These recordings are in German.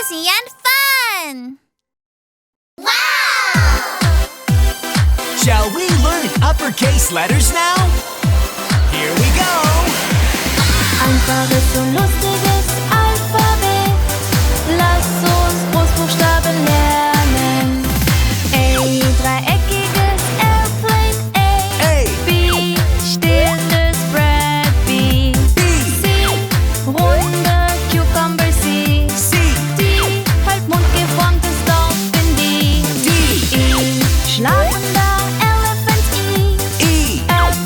Easy and fun! Shall we learn uppercase letters now? Here we go! Einfaches und lustiges Alphabet. Lass uns Großbuchstaben lernen. A, dreieckiges Airplane A. B, stilles Bread B. C, runde Cucumber C. D, halb mundgeformtes Dolphin D. E, schlafender Elephant E. F,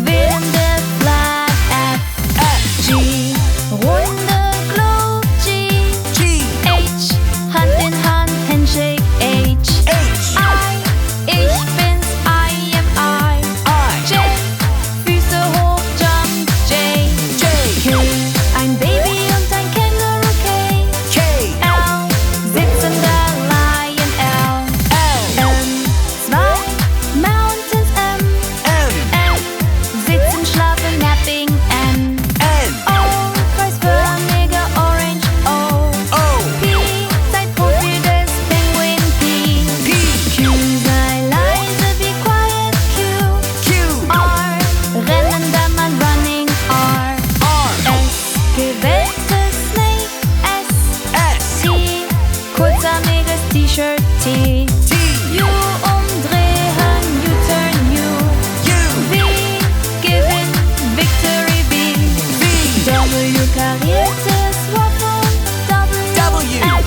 wehende Flag F. G, runde Globe G. H, Hand in Hand Handshake H. I, ich bin's I am I. J, Füße hoch Jump J. K, ein Baby und ein Känguru K. L, sitzender Lion L. M, zwei Mountains M. N, sitzen, schlafen, napping N. O, kreisförmige Orange O. P, sei Profi des Penguin P. Q, sei leise, be quiet Q. R, rennender Mann Running R. S, gewelltes Snake S. T, kurzarmiges T-Shirt T. U, umdrehen U-turn U. V, Gewinn Victory B. W, kariertes Waffel W. X,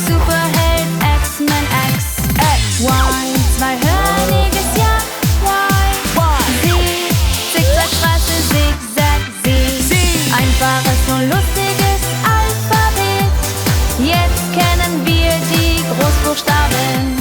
Superheld X-Men X. Y, zweihörniges Ja Y. Z, Zickzackstraße Zigzag Z. Einfaches und lustiges Alphabet. Jetzt kennen wir die Großbuchstaben.